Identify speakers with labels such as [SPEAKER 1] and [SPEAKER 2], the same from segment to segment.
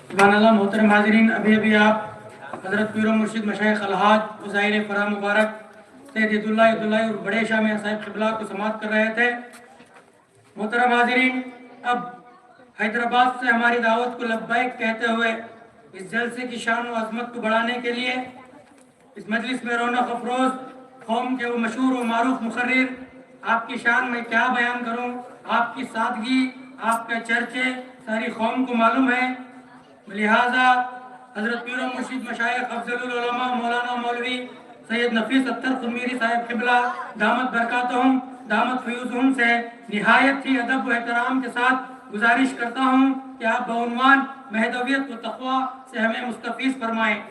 [SPEAKER 1] سبحان اللہ۔ محترم حاضرین، ابھی آپ حضرت پیر و مرشد مشائخ الحاج وزائر فرح مبارک سید عید اللہ اور بڑے شاہ میں صاحب قبلہ کو سماعت کر رہے تھے۔ محترم حاضرین، اب حیدرآباد سے ہماری دعوت کو لبیک کہتے ہوئے اس جلسے کی شان و عظمت کو بڑھانے کے لیے اس مجلس میں رونق افروز قوم کے وہ مشہور و معروف مقرر، آپ کی شان میں کیا بیان کروں، آپ کی سادگی، آپ کے چرچے ساری قوم کو معلوم ہے، لہذا حضرت پیر و مرشد مشائخ افضل العلماء مولانا مولوی سید نفیس اتر خمیری صاحب قبلہ دامت برکاتہم دامت فیوزہم سے نہایت ہی ادب و احترام کے ساتھ گزارش کرتا ہوں کہ آپ بعنوان مہدویت و تقویٰ سے ہمیں مستفیض فرمائیں۔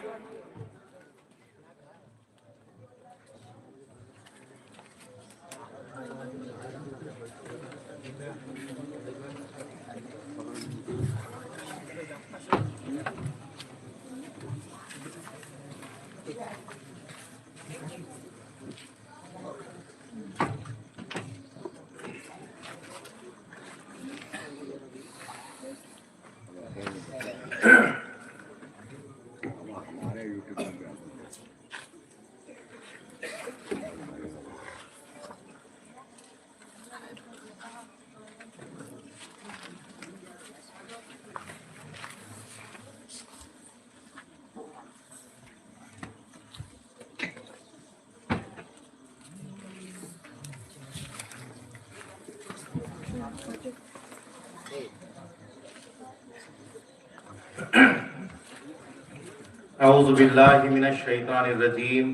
[SPEAKER 2] اعوذ باللہ من الشیطان الرجیم،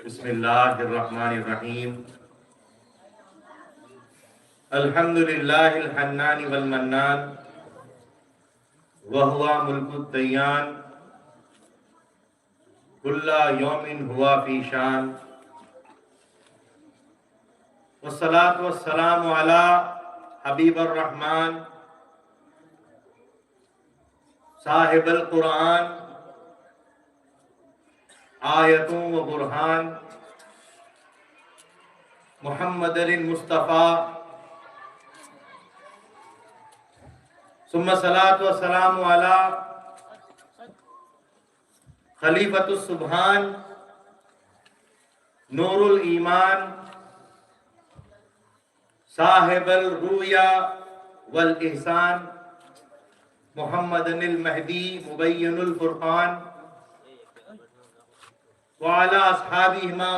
[SPEAKER 2] بسم اللہ الرحمن الرحیم، الحمدللہ الحنان والمنان، وہو ملک الدیان، کل یوم ہوا فی شان، والصلاة والسلام علی حبیب الرحمن صاحب القرآن آیتوں و برہان، محمد المصطفیٰ، ثم الصلاة والسلام علی خلیفۃ السبحان نور الایمان صاحب الرؤیا والاحسان، محمد المہدی مبین الفرقان، وعلی اصحابہما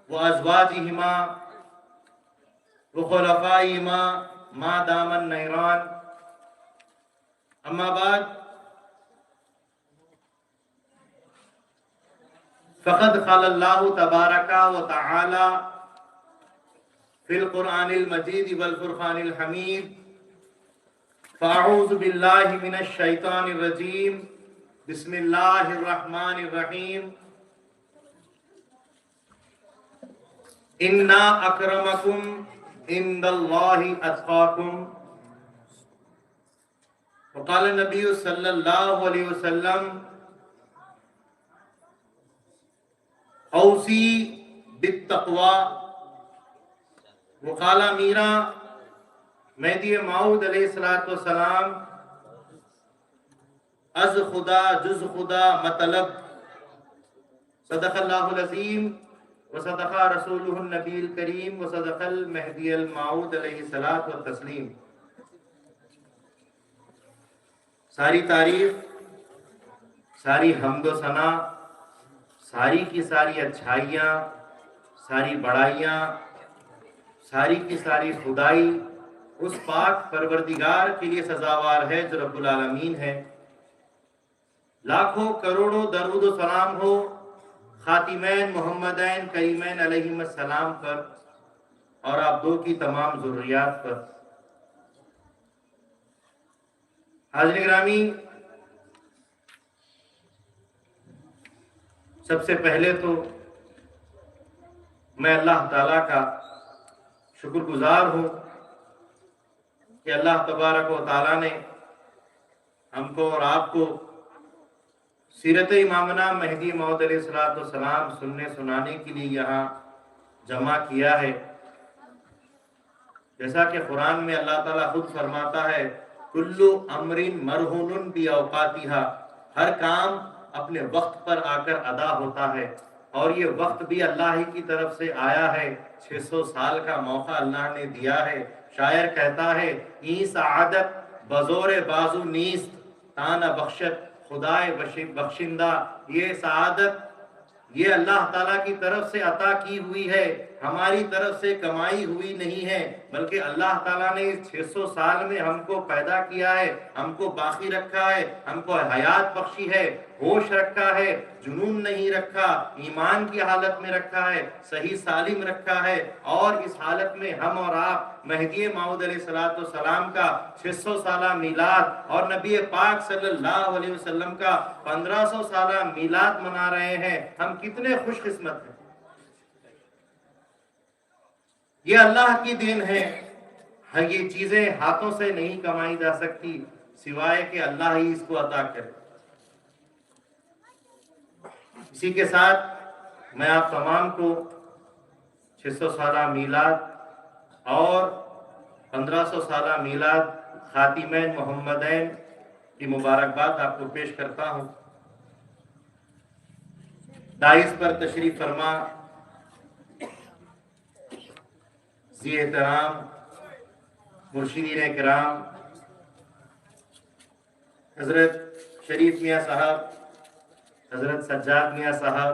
[SPEAKER 2] وازواجہما وخلفائہما ما دام النیران، اما بعد، فقد قال اللہ تبارک و تعالی فی القرآن المجید والفرقان الحمید، فاعوذ باللہ من الشیطان الرجیم، بسم اللہ الرحمن الرحیم، انا اکرمکم عند اللہ اتقاکم، وقال النبی صلی اللہ علیہ وسلم اوصی بالتقوی، وقال میرا مہدی موعود علیہ السلام از خدا جز خدا مطلب، صدق اللہ العظیم وصدق رسولہ النبی الکریم وصدق المہدی الموعود علیہ الصلاۃ والتسلیم۔ ساری تعریف، ساری حمد و ثنا، ساری کی ساری اچھائیاں، ساری بڑائیاں، ساری کی ساری خدائی اس پاک پروردگار کے لیے سزاوار ہے جو رب العالمین ہے۔ لاکھوں کروڑوں درود و سلام ہو خاتمین محمدین کریمین علیہم السلام پر اور آپ دو کی تمام ذریات پر۔ حاضرین گرامی، سب سے پہلے تو میں اللہ تعالیٰ کا شکر گزار ہوں کہ اللہ تبارک و تعالیٰ نے ہم کو اور آپ کو سیرت امامنا مہدی موعود علیہ السلام سننے سنانے کے لیے یہاں جمع کیا ہے۔ جیسا کہ قرآن میں اللہ تعالیٰ خود فرماتا ہے کلو امرن مرہون بی اوقاتہا، ہر کام اپنے وقت پر آ کر ادا ہوتا ہے، اور یہ وقت بھی اللہ ہی کی طرف سے آیا ہے، 600 سال کا موقع اللہ نے دیا ہے۔ شاعر کہتا ہے ای سعادت بزور بازو نیست، تانا بخشت خدائے بخشندہ، یہ سعادت یہ اللہ تعالیٰ کی طرف سے عطا کی ہوئی ہے، ہماری طرف سے کمائی ہوئی نہیں ہے، بلکہ اللہ تعالیٰ نے اس 600 سال میں ہم کو پیدا کیا ہے، ہم کو باقی رکھا ہے، ہم کو حیات بخشی ہے، ہوش رکھا ہے، جنون نہیں رکھا، ایمان کی حالت میں رکھا ہے، صحیح سالم رکھا ہے، اور اس حالت میں ہم اور آپ مہدی موعود علیہ السلام کا 600 سالہ میلاد اور نبی پاک صلی اللہ علیہ وسلم کا 1500 سالہ میلاد منا رہے ہیں۔ ہم کتنے خوش قسمت ہیں، یہ اللہ کی دین ہے۔ یہ چیزیں ہاتھوں سے نہیں کمائی جا سکتی سوائے کہ اللہ ہی اس کو عطا کرے۔ اسی کے ساتھ میں آپ تمام کو 600 سالہ میلاد اور 1500 سالہ میلاد خاتمین محمدین کی مبارکباد آپ کو پیش کرتا ہوں۔ دائز پر تشریف فرما ذی احترام مرشدین کرام حضرت شریف میاں صاحب، حضرت سجاد میاں صاحب،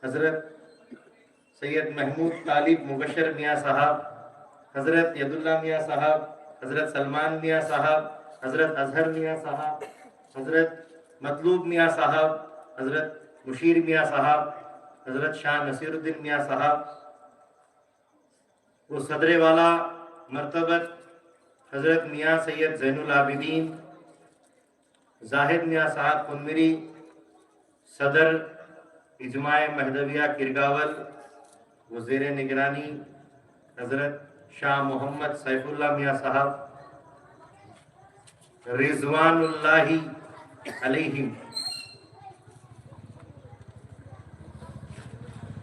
[SPEAKER 2] حضرت سید محمود طالب مبشر میاں صاحب، حضرت ید اللہ میاں صاحب، حضرت سلمان میاں صاحب، حضرت اظہر میاں صاحب، حضرت مطلوب میاں صاحب، حضرت مشیر میاں صاحب، حضرت شاہ نصیر الدین میاں صاحب، وہ صدر والا مرتبت حضرت میاں سید زین العابدین زاہد میاں صاحب قنوری، صدر اجماع مہدویہ کرگاول، وزیر نگرانی حضرت شاہ محمد سیف اللہ میاں صاحب رضوان اللہ علیہم۔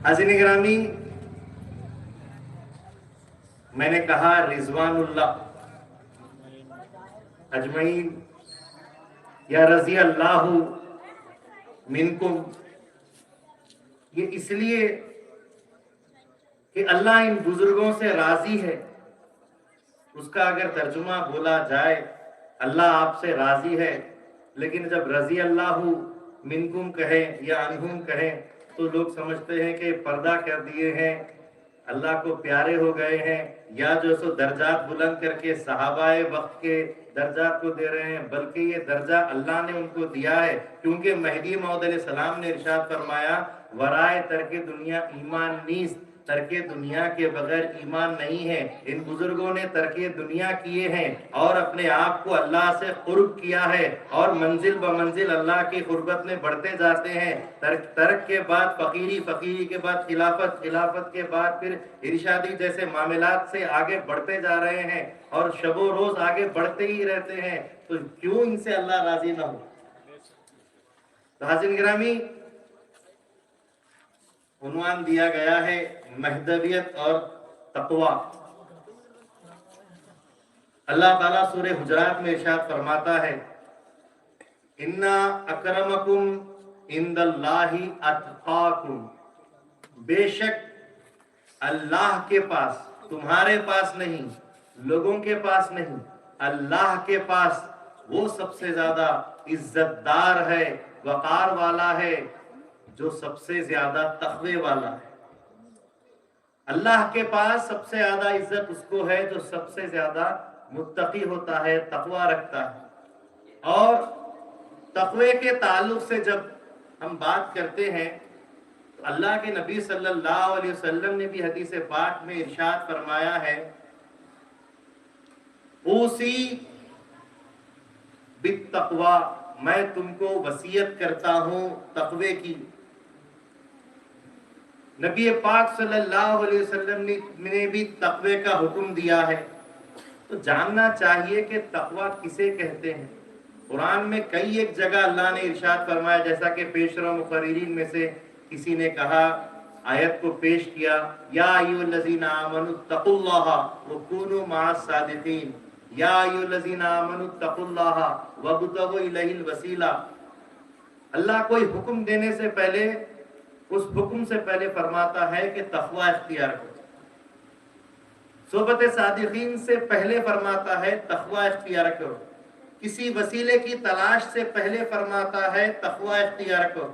[SPEAKER 2] حاضرین گرامی، میں نے کہا رضوان اللہ اجمعین یا رضی اللہ منکم، یہ اس لیے کہ اللہ ان بزرگوں سے راضی ہے۔ اس کا اگر ترجمہ بولا جائے اللہ آپ سے راضی ہے، لیکن جب رضی اللہ منکم کہیں یا عنہم کہیں تو لوگ سمجھتے ہیں کہ پردہ کر دیے ہیں، اللہ کو پیارے ہو گئے ہیں، یا جو سو درجات بلند کر کے صحابہ وقت کے درجات کو دے رہے ہیں، بلکہ یہ درجہ اللہ نے ان کو دیا ہے، کیونکہ مہدی موعود علیہ السلام نے ارشاد فرمایا ورائے ترک دنیا ایمان نیست، ترک دنیا کے بغیر ایمان نہیں ہے۔ ان بزرگوں نے ترک دنیا کیے ہیں اور اپنے آپ کو اللہ سے قرب کیا ہے، اور منزل بمنزل اللہ کی قربت میں بڑھتے جاتے ہیں۔ ترک کے بعد فقیری، فقیری کے بعد خلافت، خلافت کے بعد پھر ارشادی جیسے معاملات سے آگے بڑھتے جا رہے ہیں، اور شب و روز آگے بڑھتے ہی رہتے ہیں، تو کیوں ان سے اللہ راضی نہ ہو؟ حاضرین گرامی، عنوان دیا گیا ہے مہدویت اور تقوی۔ اللہ تعالیٰ سورہ حجرات میں ارشاد فرماتا ہے اِنَّ أَكْرَمَكُمْ عِنْدَ اللَّهِ أَتْقَاكُمْ، بے شک اللہ کے پاس، تمہارے پاس نہیں، لوگوں کے پاس نہیں، اللہ کے پاس وہ سب سے زیادہ عزت دار ہے، وقار والا ہے، جو سب سے زیادہ تقوی والا ہے۔ اللہ کے پاس سب سے زیادہ عزت اس کو ہے جو سب سے زیادہ متقی ہوتا ہے، تقوی رکھتا ہے۔ اور تقوی کے تعلق سے جب ہم بات کرتے ہیں تو اللہ کے نبی صلی اللہ علیہ وسلم نے بھی حدیث پاک میں ارشاد فرمایا ہے اوصی بالتقوی، میں تم کو وصیت کرتا ہوں تقوی کی۔ نبی پاک صلی اللہ علیہ وسلم نے بھی تقوی کا حکم دیا ہے، تو جاننا چاہیے کہ تقوی کسے کہتے ہیں۔ قرآن میں کئی ایک جگہ اللہ نے ارشاد فرمایا، جیسا کہ پیشرو مقررین میں سے کسی نے کہا آیت کو پیش کیا، یا ایھا الذین آمنوا اتقوا اللہ وکونوا مع الصادقین، یا ایھا الذین آمنوا اتقوا اللہ وابتغوا الیہ الوسیلہ۔ اللہ کوئی حکم دینے سے پہلے اس حکم سے پہلے فرماتا ہے کہ تقوی اختیار کرو، صحبت صادقین سے پہلے فرماتا ہے تقوی اختیار کرو، کسی وسیلے کی تلاش سے پہلے فرماتا ہے تقوی اختیار کرو،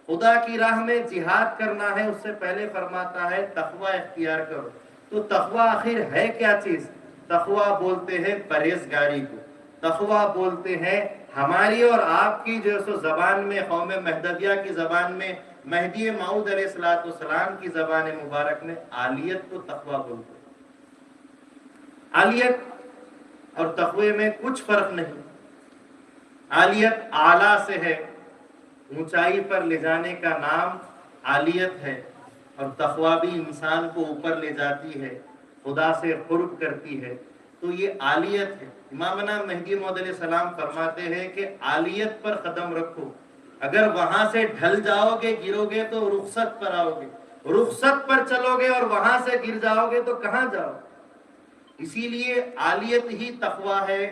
[SPEAKER 2] خدا کی راہ میں جہاد کرنا ہے اس سے پہلے فرماتا ہے تقوی اختیار کرو۔ تو تقوی آخر ہے کیا چیز؟ تقوی بولتے ہیں پرہیزگاری کو، تقوی بولتے ہیں ہماری اور آپ کی جو سو زبان میں، قوم مہدویہ کی زبان میں، مہدی موعود علیہ السلام کی زبان مبارک میں عالیت کو تقوی بولتے ہیں۔ عالیت اور تقوی میں کچھ فرق نہیں۔ عالیت اعلیٰ سے ہے، اونچائی پر لے جانے کا نام عالیت ہے، اور تقوی بھی انسان کو اوپر لے جاتی ہے، خدا سے قرب کرتی ہے، تو یہ عالیت ہے۔ امامنا مہدی موعود علیہ السلام فرماتے ہیں کہ عالیت پر قدم رکھو، اگر وہاں سے ڈھل جاؤ گے، گرو گے تو رخصت پر آؤ گے، رخصت پر چلو گے اور وہاں سے گر جاؤ گے تو کہاں جاؤ؟ اسی لیے عالیت ہی تقوی ہے،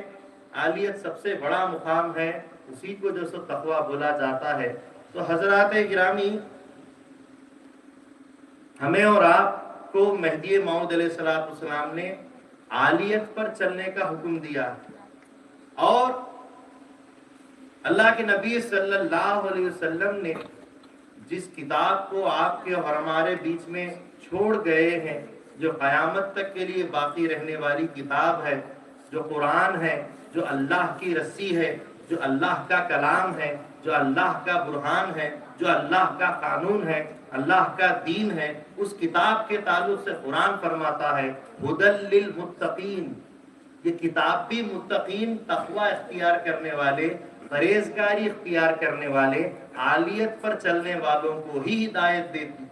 [SPEAKER 2] عالیت سب سے بڑا مقام ہے، اسی کو جو سو تقوی بولا جاتا ہے۔ تو حضرات گرامی، ہمیں اور آپ کو مہدی موعود علیہ السلام نے عالیت پر چلنے کا حکم دیا، اور اللہ کے نبی صلی اللہ علیہ وسلم نے جس کتاب کو آپ کے اور ہمارے بیچ میں چھوڑ گئے ہیں، جو قیامت تک کے لیے باقی رہنے والی کتاب ہے، جو قرآن ہے، جو اللہ کی رسی ہے، جو اللہ کا کلام ہے، جو اللہ کا برہان ہے، جو اللہ کا قانون ہے، اللہ کا دین ہے، اس کتاب کے تعلق سے قرآن فرماتا ہے ھدی للمتقین۔ یہ کتاب بھی متقین، تقوی اختیار کرنے والے، پرہیزگاری اختیار کرنے والے، عالیت پر چلنے والوں کو ہی ہدایت دیتی۔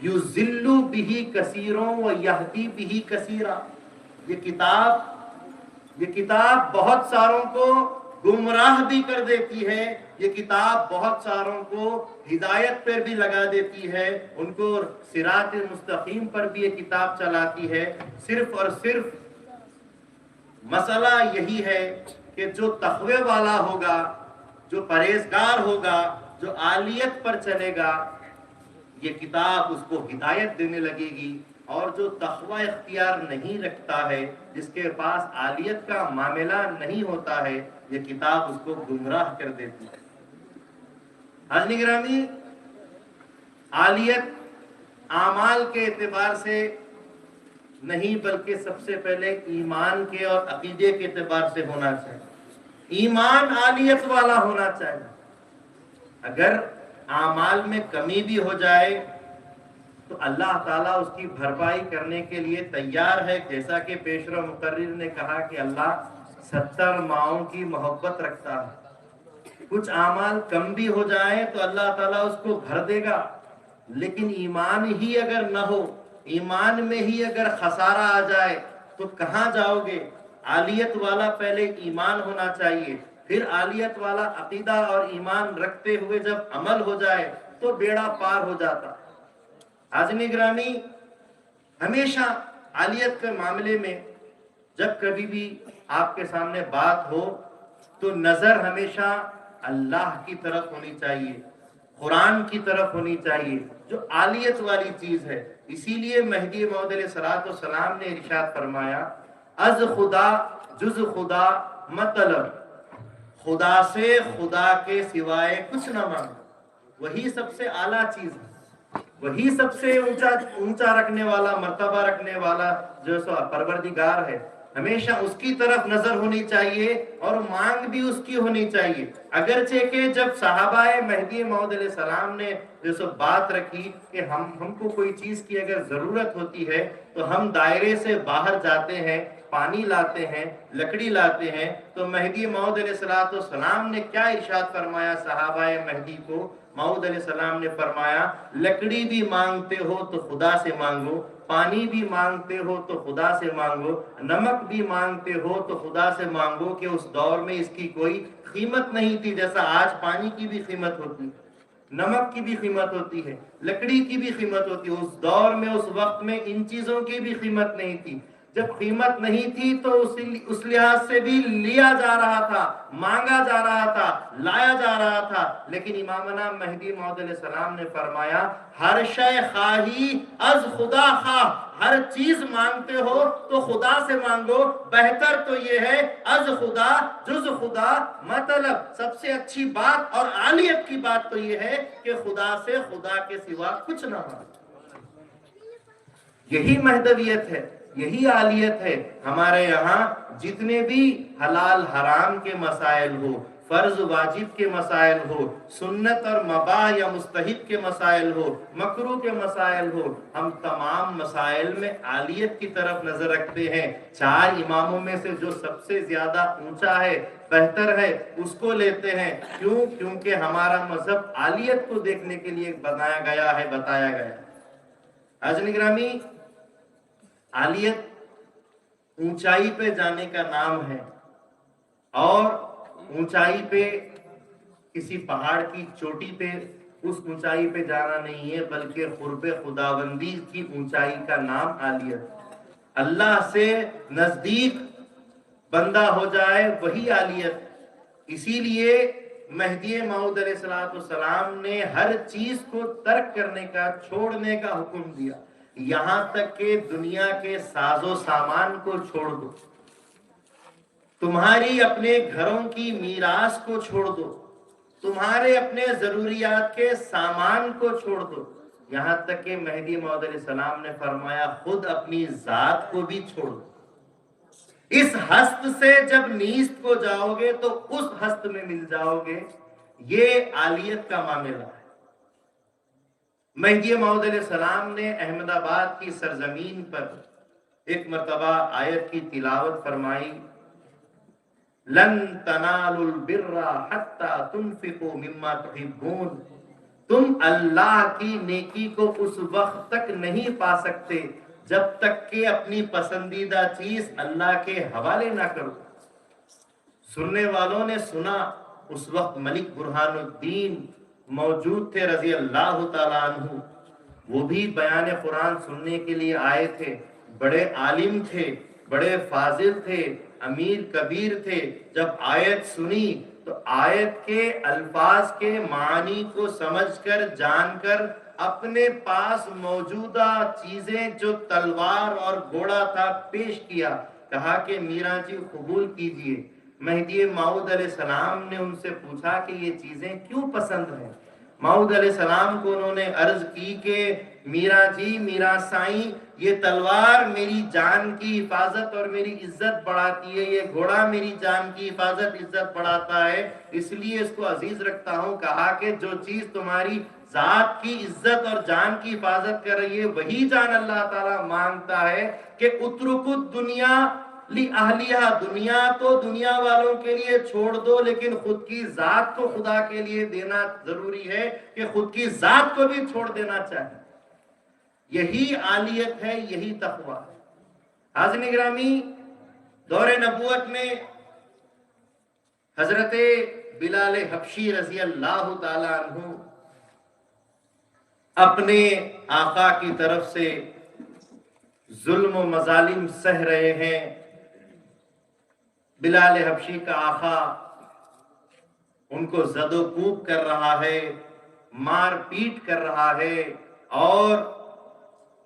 [SPEAKER 2] یُذِلُّ بِہِ کثیروں وَیَہْدِی بِہِ کثیرا۔ یہ کتاب بہت ساروں کو گمراہ بھی کر دیتی ہے، یہ کتاب بہت ساروں کو ہدایت پر بھی لگا دیتی ہے، ان کو صراط مستقیم پر بھی یہ کتاب چلاتی ہے۔ صرف اور صرف مسئلہ یہی ہے کہ جو تقوی والا ہوگا، جو پرہیزگار ہوگا، جو عالیت پر چلے گا، یہ کتاب اس کو ہدایت دینے لگے گی، اور جو تقوی اختیار نہیں رکھتا ہے، جس کے پاس عالیت کا معاملہ نہیں ہوتا ہے، یہ کتاب اس کو گمراہ کر دیتی ہے۔ حاضرین گرامی، عالیت اعمال کے اعتبار سے نہیں، بلکہ سب سے پہلے ایمان کے اور عقیدے کے اعتبار سے ہونا چاہیے۔ ایمان عالیت والا ہونا چاہیے۔ اگر اعمال میں کمی بھی ہو جائے تو اللہ تعالیٰ اس کی بھرپائی کرنے کے لیے تیار ہے، جیسا کہ پیشرو مقرر نے کہا کہ اللہ 70 ماؤں کی محبت رکھتا ہے۔ کچھ اعمال کم بھی ہو جائیں تو اللہ تعالیٰ اس کو بھر دے گا، لیکن ایمان ہی اگر نہ ہو، ایمان میں ہی اگر خسارہ آ جائے تو کہاں جاؤ گے؟ عالیت والا پہلے ایمان ہونا چاہیے، پھر عالیت والا عقیدہ اور ایمان رکھتے ہوئے جب عمل ہو جائے تو بیڑا پار ہو جاتا۔ حاضرین گرامی، ہمیشہ عالیت کے معاملے میں جب کبھی بھی آپ کے سامنے بات ہو تو نظر ہمیشہ اللہ کی طرف ہونی چاہیے، قرآن کی طرف ہونی چاہیے، جو عالیت والی چیز ہے۔ اسی لیے مہدی موعود علیہ السلام نے ارشاد فرمایا، از خدا جز خدا مطلب، خدا سے خدا کے سوائے کچھ نہ مانگو۔ وہی سب سے اعلیٰ چیز ہے، وہی سب سے اونچا رکھنے والا، مرتبہ رکھنے والا جو سو پروردگار ہے۔ ہمیشہ اس کی طرف نظر ہونی چاہیے اور مانگ بھی اس کی ہونی چاہیے۔ اگرچہ کہ جب صحابہ مہدی موعود علیہ السلام نے جو سو بات رکھی کہ ہم کو کوئی چیز کی اگر ضرورت ہوتی ہے تو ہم دائرے سے باہر جاتے ہیں، پانی لاتے ہیں، لکڑی لاتے ہیں، تو مہدی موعود علیہ السلام نے کیا ارشاد فرمایا صحابہ مہدی کو؟ موعود علیہ السلام نے فرمایا، لکڑی بھی مانگتے ہو تو خدا سے مانگو، پانی بھی مانگتے ہو تو خدا سے مانگو، نمک بھی مانگتے ہو تو خدا سے مانگو، کہ اس دور میں اس کی کوئی قیمت نہیں تھی جیسا آج پانی کی بھی قیمت ہوتی۔ نمک کی بھی قیمت ہوتی ہے، لکڑی کی بھی قیمت ہوتی ہے۔ اس دور میں، اس وقت میں ان چیزوں کی بھی قیمت نہیں تھی۔ جب قیمت نہیں تھی تو اس لحاظ سے بھی لیا جا رہا تھا، مانگا جا رہا تھا، لایا جا رہا تھا۔ لیکن امامنا مہدی موعود علیہ السلام نے فرمایا ہر شے خواہی از خدا خواہ، ہر چیز مانگتے ہو تو خدا سے مانگو، بہتر تو یہ ہے از خدا جز خدا مطلب۔ سب سے اچھی بات اور عالیت کی بات تو یہ ہے کہ خدا سے خدا کے سوا کچھ نہ مانگو۔ یہی مہدویت ہے، یہی عالیت ہے۔ ہمارے یہاں جتنے بھی حلال حرام کے مسائل ہو، فرض واجب کے مسائل ہو، سنت اور مباح یا مستحب کے مسائل ہو، مکروہ کے مسائل ہو، ہم تمام مسائل میں عالیت کی طرف نظر رکھتے ہیں۔ 4 اماموں میں سے جو سب سے زیادہ اونچا ہے، بہتر ہے، اس کو لیتے ہیں۔ کیوں؟ کیونکہ ہمارا مذہب عالیت کو دیکھنے کے لیے بنایا گیا ہے، بتایا گیا ہے۔ حاضرین گرامی، عالیت اونچائی پہ جانے کا نام ہے، اور اونچائی پہ کسی پہاڑ کی چوٹی پہ اس اونچائی پہ جانا نہیں ہے، بلکہ قرب خداوندی کی اونچائی کا نام عالیت۔ اللہ سے نزدیک بندہ ہو جائے وہی عالیت۔ اسی لیے مہدی موعود علیہ السلام نے ہر چیز کو ترک کرنے کا، چھوڑنے کا حکم دیا، یہاں تک کہ دنیا کے ساز و سامان کو چھوڑ دو، تمہاری اپنے گھروں کی میراث کو چھوڑ دو، تمہارے اپنے ضروریات کے سامان کو چھوڑ دو، یہاں تک کہ مہدی موعود علیہ السلام نے فرمایا خود اپنی ذات کو بھی چھوڑ دو۔ اس ہست سے جب نیست کو جاؤ گے تو اس ہست میں مل جاؤ گے۔ یہ عالیت کا معاملہ ہے۔ مہدی موعود علیہ السلام نے احمد آباد کی سرزمین پر ایک مرتبہ آیت کی تلاوت فرمائی، لن تنالوا البر حتی تنفقوا مما تحبون۔ تم اللہ کی نیکی کو اس وقت تک نہیں پا سکتے جب تک کہ اپنی پسندیدہ چیز اللہ کے حوالے نہ کرو۔ سننے والوں نے سنا، اس وقت ملک برہان الدین موجود تھے رضی اللہ تعالیٰ عنہ، وہ بھی بیان قرآن سننے کے لیے آئے تھے۔ بڑے عالم تھے، بڑے فاضل تھے، امیر کبیر تھے۔ جب آیت سنی تو آیت کے الفاظ کے معنی کو سمجھ کر، جان کر، اپنے پاس موجودہ چیزیں جو تلوار اور گھوڑا تھا پیش کیا، کہا کہ میرا جی قبول کیجئے۔ مہدی موعود علیہ السلام نے ان سے پوچھا کہ یہ چیزیں کیوں پسند ہیں؟ موعود علیہ السلام کو انہوں نے عرض کی کہ میرا جی، میرا سائیں، یہ تلوار میری جان کی حفاظت اور میری عزت بڑھاتی ہے، یہ گھوڑا میری جان کی حفاظت، عزت بڑھاتا ہے، اس لیے اس کو عزیز رکھتا ہوں۔ کہا کہ جو چیز تمہاری ذات کی عزت اور جان کی حفاظت کر رہی ہے وہی جان اللہ تعالیٰ مانگتا ہے کہ اترکوا الدنیا لأہلیہا، دنیا تو دنیا والوں کے لیے چھوڑ دو، لیکن خود کی ذات کو خدا کے لیے دینا ضروری ہے، کہ خود کی ذات کو بھی چھوڑ دینا چاہیے۔ یہی عالیت ہے، یہی تقویٰ ہے۔ حاضرین گرامی، دور نبوت میں حضرت بلال حبشی رضی اللہ تعالیٰ عنہ اپنے آقا کی طرف سے ظلم و مظالم سہ رہے ہیں۔ بلال حبشی کا آقا ان کو زد و کوب کر رہا ہے، مار پیٹ کر رہا ہے، اور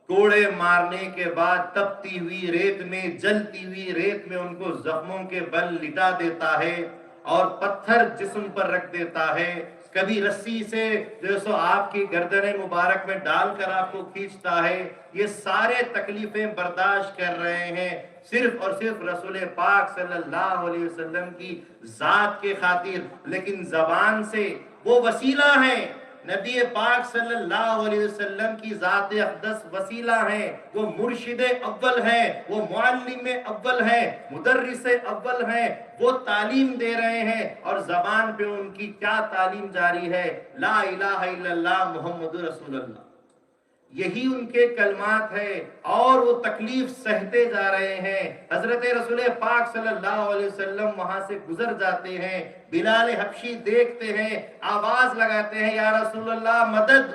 [SPEAKER 2] کوڑے مارنے کے بعد تپتی ہوئی ریت میں، جلتی ہوئی ریت میں ان کو زخموں کے بل لٹا دیتا ہے، اور پتھر جسم پر رکھ دیتا ہے، کبھی رسی سے جو سو آپ کی گردن مبارک میں ڈال کر آپ کو کھینچتا ہے۔ یہ سارے تکلیفیں برداشت کر رہے ہیں صرف اور صرف رسول پاک صلی اللہ علیہ وسلم کی ذات کے خاطر، لیکن زبان سے وہ وسیلہ ہیں۔ نبی پاک صلی اللہ علیہ وسلم کی ذات اقدس وسیلہ ہیں، وہ مرشد اول ہیں، وہ معلم اول ہیں، مدرس اول ہیں، وہ تعلیم دے رہے ہیں، اور زبان پہ ان کی کیا تعلیم جاری ہے؟ لا الہ الا اللہ محمد رسول اللہ۔ یہی ان کے کلمات ہے اور وہ تکلیف سہتے جا رہے ہیں. حضرت رسول پاک صلی اللہ علیہ وسلم وہاں سے گزر جاتے ہیں. بلال حبشی دیکھتے ہیں, آواز لگاتے ہیں, یا رسول اللہ مدد.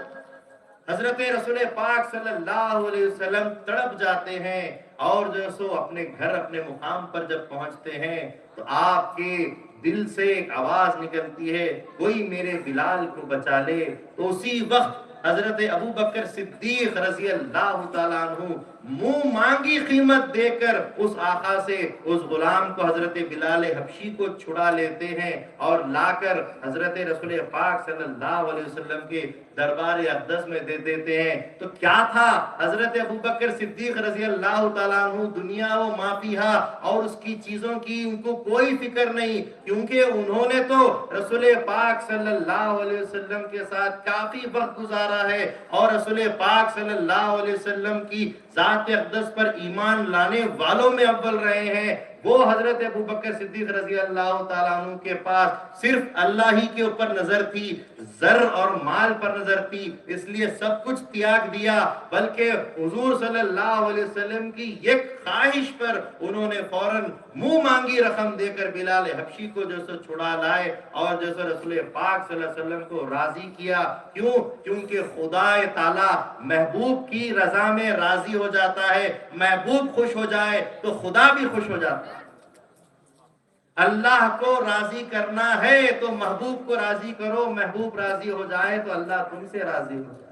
[SPEAKER 2] حضرت رسول پاک صلی اللہ علیہ وسلم تڑپ جاتے ہیں اور جو سو اپنے گھر اپنے مقام پر جب پہنچتے ہیں تو آپ کے دل سے ایک آواز نکلتی ہے, کوئی میرے بلال کو بچا لے. تو اسی وقت حضرت ابو بکر صدیق رضی اللہ تعالیٰ عنہ منہ مانگی قیمت دے کر اس آقا سے اس غلام کو حضرت بلال حبشی کو چھڑا لیتے ہیں اور لا کر حضرت رسول پاک صلی اللہ علیہ وسلم کے دربار اقدس میں دے دیتے ہیں. تو کیا تھا حضرت ابو بکر صدیق رضی اللہ تعالیٰ عنہ, دنیا و ما فیہا اور اس کی چیزوں کی ان کو کوئی فکر نہیں, کیونکہ انہوں نے تو رسول پاک صلی اللہ علیہ وسلم کے ساتھ کافی وقت گزارا ہے اور رسول پاک صلی اللہ علیہ وسلم کی ذات اقدس پر ایمان لانے والوں میں اول رہے ہیں. وہ حضرت ابو بکر صدیق رضی اللہ تعالیٰ عنہ کے پاس صرف اللہ ہی کے اوپر نظر تھی, زر اور مال پر نظر تھی, اس لیے سب کچھ تیاگ دیا, بلکہ حضور صلی اللہ علیہ وسلم کی ایک خواہش پر انہوں نے فوراً منہ مانگی رقم دے کر بلال حبشی کو جو سو چھڑا لائے اور جو سو رسول پاک صلی اللہ علیہ وسلم کو راضی کیا. کیوں؟ کیونکہ خدا تعالیٰ محبوب کی رضا میں راضی ہو جاتا ہے. محبوب خوش ہو جائے تو خدا بھی خوش ہو جاتا ہے. اللہ کو راضی کرنا ہے تو محبوب کو راضی کرو, محبوب راضی ہو جائے تو اللہ تم سے راضی ہو جائے.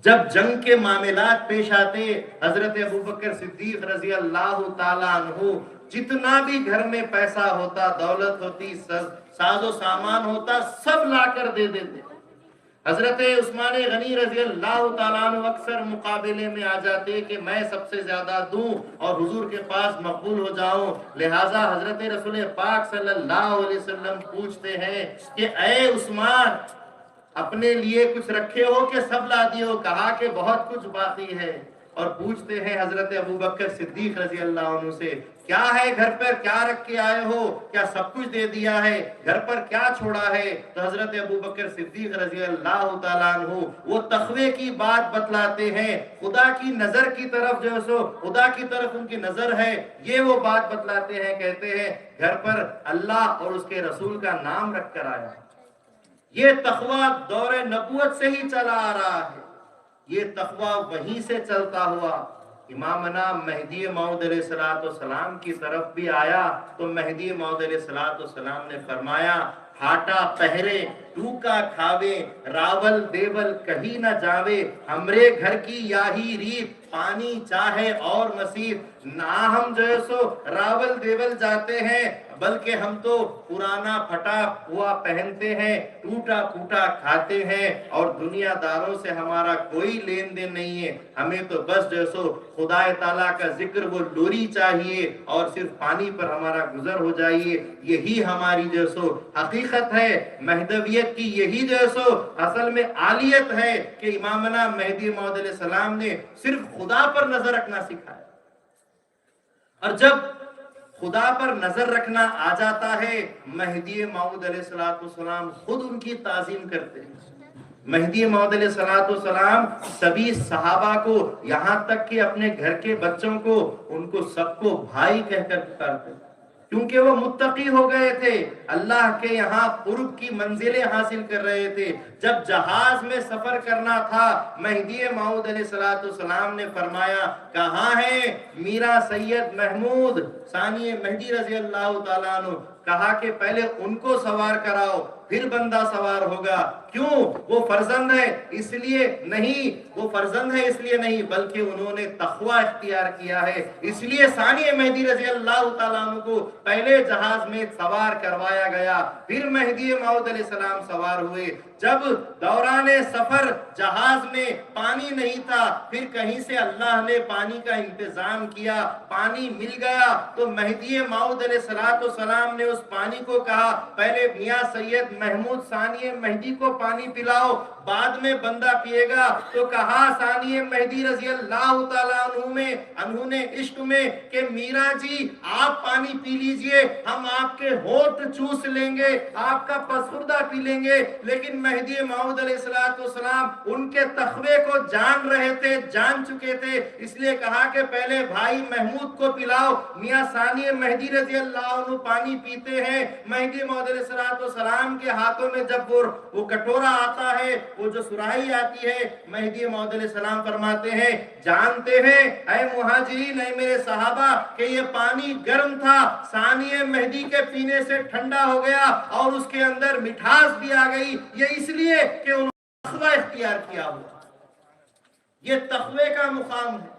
[SPEAKER 2] جب جنگ کے معاملات پیش آتے, حضرت ابوبکر صدیق رضی اللہ تعالیٰ عنہ جتنا بھی گھر میں پیسہ ہوتا, دولت ہوتی, ساز و سامان ہوتا, سب لا کر دے دیتے. حضرت عثمان غنی رضی اللہ تعالیٰ عنہ اکثر مقابلے میں آ جاتے کہ میں سب سے زیادہ دوں اور حضور کے پاس مقبول ہو جاؤں. لہٰذا حضرت رسول پاک صلی اللہ علیہ وسلم پوچھتے ہیں کہ اے عثمان, اپنے لیے کچھ رکھے ہو کہ سب لا دیے ہو؟ کہا کہ بہت کچھ باقی ہے. اور پوچھتے ہیں حضرت ابوبکر صدیق رضی اللہ عنہ سے, کیا ہے گھر پر, کیا رکھ کے آئے ہو, کیا سب کچھ دے دیا ہے, گھر پر کیا چھوڑا ہے؟ تو حضرت ابوبکر صدیق رضی اللہ تعالیٰ عنہ وہ تقوی کی بات بتلاتے ہیں, خدا کی نظر کی طرف جو سو خدا کی طرف ان کی نظر ہے, یہ وہ بات بتلاتے ہیں. کہتے ہیں گھر پر اللہ اور اس کے رسول کا نام رکھ کر آیا. یہ تقوی دور نبوت سے ہی چلا آ رہا ہے, یہ تقوی وہیں سے چلتا ہوا امامنا مہدی موعود علیہ السلام کی طرف بھی آیا. تو مہدی موعود علیہ السلام نے فرمایا, ہاٹا پہرے ٹوکا کھاوے, راول دیول کہیں نہ جاوے, ہمرے گھر کی یاہی ریت, پانی چاہے اور مسیح. نہ ہم جو ہے سو راول دیول جاتے ہیں, بلکہ ہم تو پرانا پھٹا ہوا پہنتے ہیں, ٹوٹا پھوٹا کھاتے ہیں, اور دنیا داروں سے ہمارا کوئی لین دین نہیں ہے. ہمیں تو بس جو سو خدا تعالیٰ کا ذکر وہ لوری چاہیے اور صرف پانی پر ہمارا گزر ہو جائیے. یہی ہماری جو سو حقیقت ہے مہدویت کی, یہی جو سو اصل میں عالیت ہے کہ امامنا مہدی موعود علیہ السلام نے صرف خدا پر نظر رکھنا سکھایا. اور جب خدا پر نظر رکھنا آ جاتا ہے, مہدی موعود علیہ السلام خود ان کی تعظیم کرتے ہیں. مہدی موعود علیہ السلام سبھی صحابہ کو, یہاں تک کہ اپنے گھر کے بچوں کو, ان کو سب کو بھائی کہہ کر پکارتے ہیں, کیونکہ وہ متقی ہو گئے تھے, اللہ کے یہاں قرب کی منزلیں حاصل کر رہے تھے. جب جہاز میں سفر کرنا تھا, مہدی موعود علیہ السلام نے فرمایا, کہاں ہے میرا سید محمود ثانی مہدی رضی اللہ تعالیٰ عنہ؟ کہا کہ پہلے ان کو سوار کراؤ, پھر بندہ سوار ہوگا. کیوں؟ وہ فرزند ہے اس لیے نہیں, وہ فرزند ہے اس لیے نہیں, بلکہ انہوں نے تقوی اختیار کیا ہے, اس لیے ثانی مہدی رضی اللہ تعالیٰ عنہ کو پہلے جہاز میں سوار کروایا گیا, پھر مہدی موعود علیہ السلام سوار ہوئے. جب دوران سفر جہاز میں پانی نہیں تھا, پھر کہیں سے اللہ نے پانی کا انتظام کیا, پانی مل گیا, تو مہدی موعود علیہ السلام نے اس پانی کو کہا, پہلے میاں سید محمود ثانی مہدی کو پانی پلاؤ, بعد میں بندہ پیے گا۔ تو کہا ثانی مہدی رضی اللہ تعالیٰ عنہ نے عشق میں کہ میرا جی آپ پانی پی لیجئے، ہم آپ کے ہونٹ چوس لیں گے، آپ کا پسخوردہ پی لیں گے۔ لیکن مہدی موعود علیہ السلام ان کے تخوے کو جان رہے تھے، جان چکے تھے، اس لیے کہا کہ پہلے بھائی محمود کو پلاؤ۔ میاں ثانی مہدی رضی اللہ عنہ پانی پیتے ہیں، مہدی موعود علیہ السلام کے ہاتھوں میں جب وہ کٹورا آتا ہے، وہ جو سراہی آتی ہے، مہدی موعود علیہ السلام فرماتے ہیں جانتے ہیں اے مہاجرین، اے میرے صحابہ، کہ یہ پانی گرم تھا، ثانی مہدی کے پینے سے ٹھنڈا ہو گیا اور اس کے اندر مٹھاس بھی آ گئی، یہ اس لیے کہ انہوں نے تقوی اختیار کیا ہوا۔ یہ تقوی کا مقام ہے۔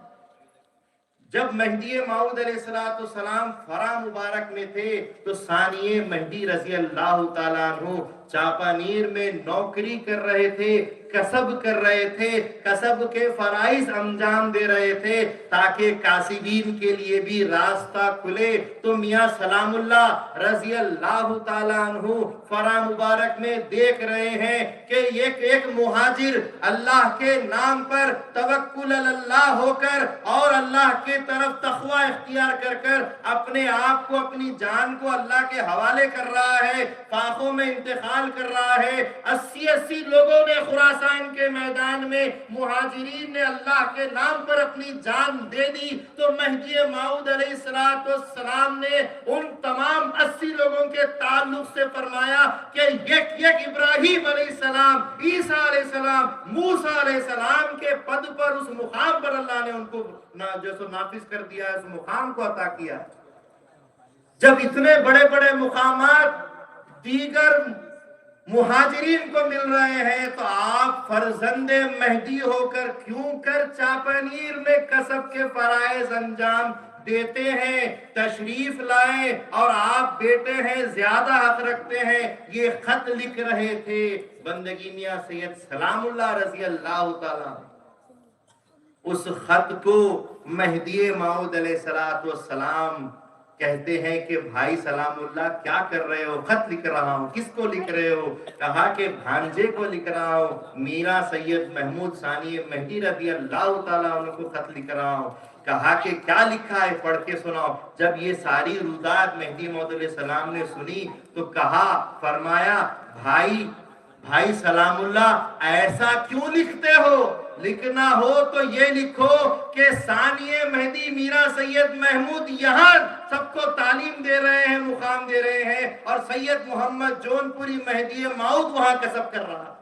[SPEAKER 2] جب مہدی موعود علیہ السلام فرا مبارک میں تھے تو ثانی مہدی رضی اللہ تعالیٰ عنہ چاپانیر میں نوکری کر رہے تھے، کسب کر رہے تھے، کسب کے فرائض انجام دے رہے تھے تاکہ کاسبین کے لیے بھی راستہ کھلے۔ تو میاں سلام اللہ رضی اللہ تعالیٰ عنہ فرا مبارک میں دیکھ رہے ہیں کہ ایک مہاجر اللہ کے نام پر توکل اللہ ہو کر اور اللہ کے طرف تقوی اختیار کر کر اپنے آپ کو، اپنی جان کو اللہ کے حوالے کر رہا ہے، فاقوں میں انتقال کر رہا ہے۔ 80 لوگوں نے خراسان کے میدان میں، مہاجرین نے اللہ کے نام پر اپنی جان دے دی، تو مہدی موعود علیہ السلام نے ان تمام 80 لوگوں کے تعلق سے فرمایا کہ یک ابراہیم علیہ السلام، عیسیٰ علیہ السلام، موسیٰ علیہ السلام کے پد پر، اس مقام پر اللہ نے ان کو جو سو نافذ کر دیا ہے، اس مقام کو عطا کیا۔ جب اتنے بڑے بڑے مقامات دیگر مہاجرین کو مل رہے ہیں تو آپ فرزند مہدی ہو کر کیوں کر چاپانیر میں کسب کے فرائض انجام دیتے ہیں؟ تشریف لائیں اور آپ بیٹے ہیں، زیادہ حق رکھتے ہیں۔ یہ خط لکھ رہے تھے بندگی میاں سید سلام اللہ رضی اللہ تعالیٰ۔ اس خط کو مہدی موعود علیہ السلام کہتے ہیں کہ بھائی سلام اللہ کیا کر رہے ہو؟ خط لکھ رہا ہوں۔ کس کو لکھ رہے ہو؟ کہا کہ بھانجے کو لکھ رہا ہوں، میرا سید محمود ثانی مہدی رضی اللہ تعالیٰ عنہ کو خط لکھ رہا ہوں۔ کہا کہ کیا لکھا ہے، پڑھ کے سناؤ۔ جب یہ ساری رودات مہدی موعود علیہ السلام نے سنی تو کہا، فرمایا بھائی سلام اللہ ایسا کیوں لکھتے ہو؟ لکھنا ہو تو یہ لکھو کہ ثانی مہدی میرا سید محمود یہاں سب کو تعلیم دے رہے ہیں، مقام دے رہے ہیں، اور سید محمد جون پوری مہدی موعود وہاں کسب کر رہا۔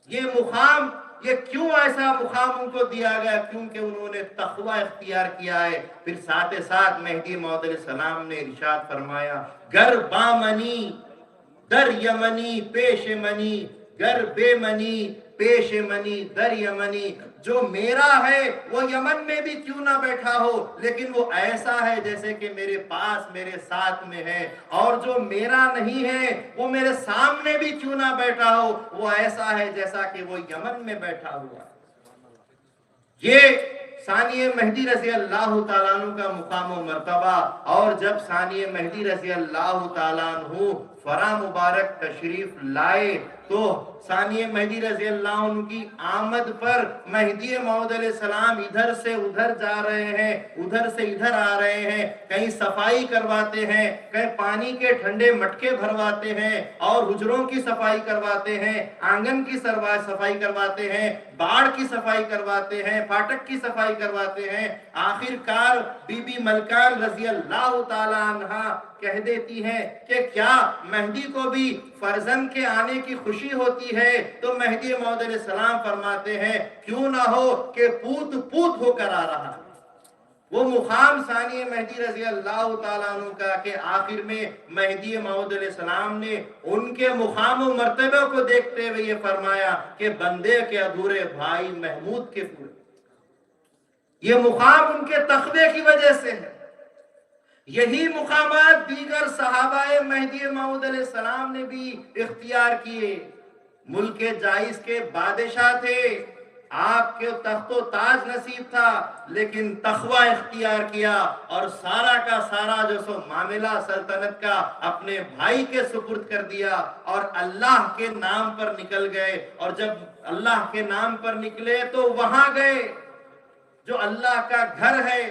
[SPEAKER 2] یہ مقام، یہ کیوں ایسا مقام ان کو دیا گیا؟ کیونکہ انہوں نے تقوی اختیار کیا ہے۔ پھر ساتھ ساتھ مہدی موعود علیہ السلام نے ارشاد فرمایا، گر بامنی در یمنی پیش منی، گر بے منی پیش منی در یمنی، جو میرا ہے وہ یمن میں بھی کیوں نہ بیٹھا ہو لیکن وہ ایسا ہے جیسے کہ میرے پاس، میرے ساتھ میں ہے، اور جو میرا نہیں ہے وہ میرے سامنے بھی کیوں نہ بیٹھا ہو، وہ ایسا ہے جیسا کہ وہ یمن میں بیٹھا ہوا۔ یہ ثانی مہدی رضی اللہ تعالیٰ عنہ کا مقام و مرتبہ۔ اور جب ثانی مہدی رضی اللہ تعالیٰ عنہ فرا مبارک تشریف لائے تو ثانی مہدی رضی اللہ عنہ کی آمد پر مہدی موعود علیہ السلام ادھر سے ادھر جا رہے ہیں، ادھر سے ادھر آ رہے ہیں، کہیں صفائی کرواتے ہیں، کہیں پانی کے ٹھنڈے مٹکے بھرواتے ہیں اور حجروں کی صفائی کرواتے ہیں، آنگن کی صفائی کرواتے ہیں، باڑ کی صفائی کرواتے ہیں، پھاٹک کی صفائی کرواتے ہیں۔ آخر کار بی بی ملکان رضی اللہ تعالی عنہ کہہ دیتی ہیں کہ کیا مہدی کو بھی فرزند کے آنے کی خوشی ہوتی ہے؟ تو مہدی موعود علیہ السلام فرماتے ہیں کیوں نہ ہو کہ پوت پوت ہو کر آ رہا۔ وہ مقام ثانی مہدی رضی اللہ تعالیٰ عنہ کا کہ آخر میں مہدی موعود علیہ السلام نے ان کے مقام و مرتبہ کو دیکھتے ہوئے یہ فرمایا کہ بندے کے ادھورے بھائی محمود کے پورے۔ یہ مقام ان کے تقوی کی وجہ سے ہے۔ یہی مقامات دیگر صحابہ مہدی موعود علیہ السلام نے بھی اختیار کیے۔ ملک جائز کے بادشاہ تھے، آپ کے تخت و تاج نصیب تھا، لیکن تقوی اختیار کیا اور سارا کا سارا جو سو معاملہ سلطنت کا اپنے بھائی کے سپرد کر دیا اور اللہ کے نام پر نکل گئے۔ اور جب اللہ کے نام پر نکلے تو وہاں گئے جو اللہ کا گھر ہے،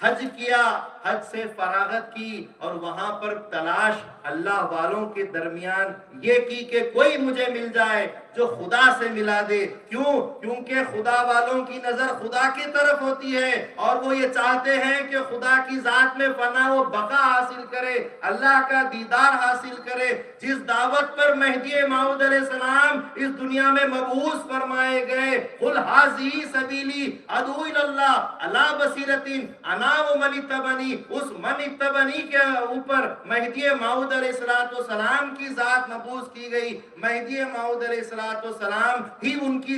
[SPEAKER 2] حج کیا، حج سے فراغت کی اور وہاں پر تلاش اللہ والوں کے درمیان یہ کی کہ کوئی مجھے مل جائے جو خدا سے ملا دے۔ کیوں؟ کیونکہ خدا والوں کی نظر خدا کی طرف ہوتی ہے اور وہ یہ چاہتے ہیں کہ خدا کی ذات میں فنا و بقا حاصل کرے، اللہ کا دیدار حاصل کرے۔ جس دعوت پر مہدی موعود علیہ السلام اس دنیا میں مبعوث فرمائے گئے، قل ھذہ سبیلی ادعو الی اللہ علی بصیرۃ انا ومن اتبعنی، اس من اتبعنی کے اوپر مہدی موعود علیہ السلام کی ذات مبعوث کی گئی۔ مہدی موعود علیہ السلام ہی ان کی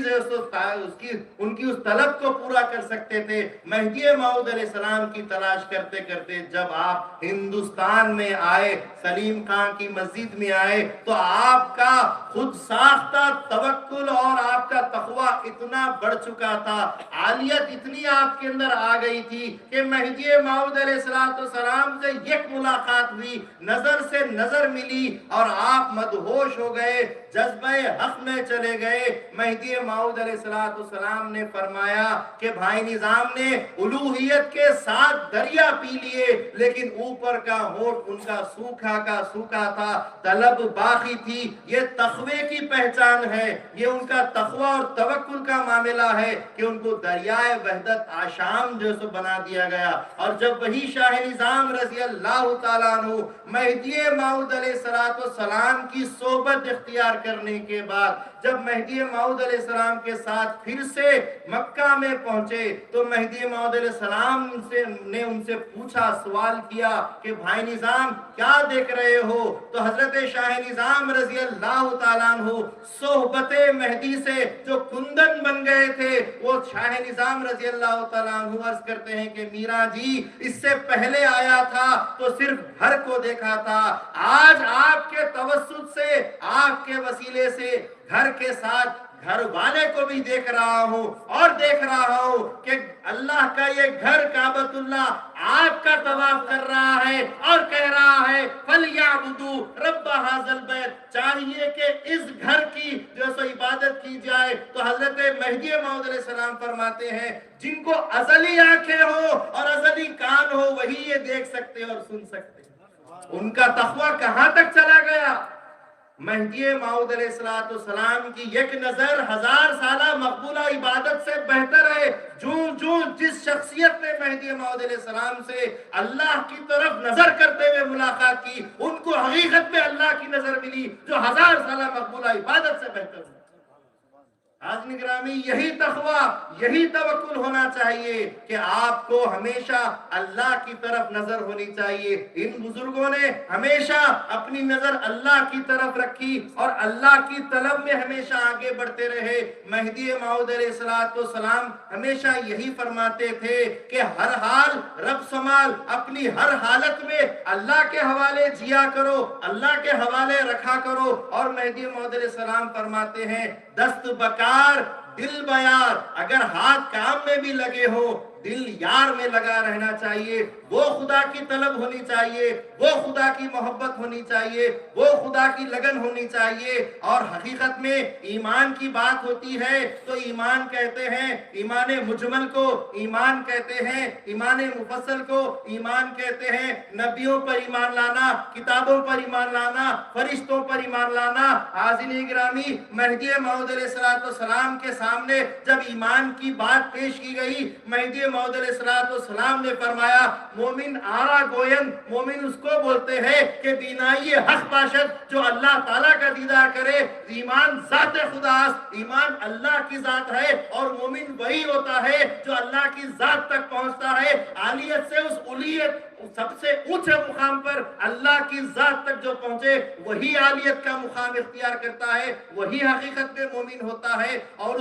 [SPEAKER 2] اس طلب کو پورا کر سکتے تھے۔ مہدی موعود علیہ السلام کی تلاش کرتے کرتے جب آپ ہندوستان میں آئے، سلیم خان کی مسجد میں آئے، تو آپ کا خود ساختہ توکل اور آپ کا تقوی اتنا بڑھ چکا تھا، عالیت اتنی آپ کے اندر آ گئی تھی کہ مہدی موعود علیہ السلام سے یک ملاقات ہوئی، نظر سے نظر ملی اور آپ مدہوش ہو گئے، جذبہ حق میں چلے گئے۔ مہدی موعود علیہ السلام نے فرمایا کہ بھائی نظام نے الوہیت کے 7 دریا پی لیے، لیکن اوپر کا ہونٹ ان کا سوکھا کا سوکھا تھا، طلب باقی تھی۔ یہ تقوی کی پہچان ہے، یہ ان کا تقوی اور توکل کا معاملہ ہے کہ ان کو دریائے وحدت آشام جو سو بنا دیا گیا۔ اور جب وہی شاہ نظام رضی اللہ تعالیٰ عنہ مہدی موعود علیہ السلام کی صحبت اختیار کرنے کے بعد جب مہدی موعود علیہ السلام کے ساتھ پھر سے مکہ میں پہنچے تو مہدی موعود علیہ السلام نے ان سے پوچھا، سوال کیا کہ بھائی نظام کیا دیکھ رہے ہو؟ تو حضرت شاہ نظام رضی اللہ تعالیٰ عنہ صحبت مہدی سے جو کندن بن گئے تھے، وہ شاہ نظام رضی اللہ تعالیٰ عنہ عرض کرتے ہیں کہ میرا جی اس سے پہلے آیا تھا تو صرف گھر کو دیکھا تھا، آج آپ کے توسط سے، آپ کے وسیلے سے گھر کے ساتھ گھر والے کو بھی دیکھ رہا ہوں اور دیکھ رہا ہوں کہ اللہ کا یہ گھر کعبۃ اللہ آپ کا طواف کر رہا ہے اور کہہ رہا ہے فَلْيَعْبُدُوا رَبَّ هَذَا الْبَيْتِ، چاہیے کہ اس گھر کی جو سو عبادت کی جائے۔ تو حضرت مہدی موعود علیہ السلام فرماتے ہیں جن کو ازلی آنکھیں ہو اور ازلی کان ہو وہی یہ دیکھ سکتے اور سن سکتے۔ ان کا تقوی کہاں تک چلا گیا؟ مہدی موعود علیہ السلام کی یک نظر 1000 سالہ مقبولہ عبادت سے بہتر ہے۔ جس شخصیت نے مہدی موعود علیہ السلام سے اللہ کی طرف نظر کرتے ہوئے ملاقات کی، ان کو حقیقت میں اللہ کی نظر ملی جو 1000 سالہ مقبولہ عبادت سے بہتر ہے۔ حاضرین گرامی، یہی تقوی، یہی توکل ہونا چاہیے کہ آپ کو ہمیشہ اللہ کی طرف نظر ہونی چاہیے۔ ان بزرگوں نے ہمیشہ اپنی نظر اللہ کی طرف رکھی اور اللہ کی طلب میں ہمیشہ آگے بڑھتے رہے۔ مہدی موعود علیہ السلام ہمیشہ یہی فرماتے تھے کہ ہر حال رب سمال، اپنی ہر حالت میں اللہ کے حوالے جیا کرو، اللہ کے حوالے رکھا کرو۔ اور مہدی موعود علیہ السلام فرماتے ہیں دست بکار دل بیار، اگر ہاتھ کام میں بھی لگے ہو دل یار میں لگا رہنا چاہیے۔ وہ خدا کی طلب ہونی چاہیے، وہ خدا کی محبت ہونی چاہیے، وہ خدا کی لگن ہونی چاہیے۔ اور حقیقت میں ایمان کی بات ہوتی ہے تو ایمان کہتے ہیں، ایمان مجمل کو ایمان کہتے ہیں، ایمان مفصل کو ایمان کہتے ہیں۔ نبیوں پر ایمان لانا، کتابوں پر ایمان لانا، فرشتوں پر ایمان لانا۔ حاضرین گرامی، مہدی موعود علیہ السلام کے سامنے جب ایمان کی بات پیش کی گئی، مہدی موعود علیہ السلام نے فرمایا مومن آرا گوین، مومن اس کو بولتے ہیں کہ بینائی حق باشد جو اللہ تعالیٰ کا دیدار کرے۔ ایمان ذات خدا است، ایمان اللہ کی ذات ہے اور مومن وہی ہوتا ہے جو اللہ کی ذات تک پہنچتا ہے، عالیت سے اس الیت سب سے اونچے مقام پر اللہ کی ذات تک جو پہنچے وہی عالیت کا مقام اختیار کرتا ہے، وہی حقیقت میں مومن ہوتا ہے۔ اور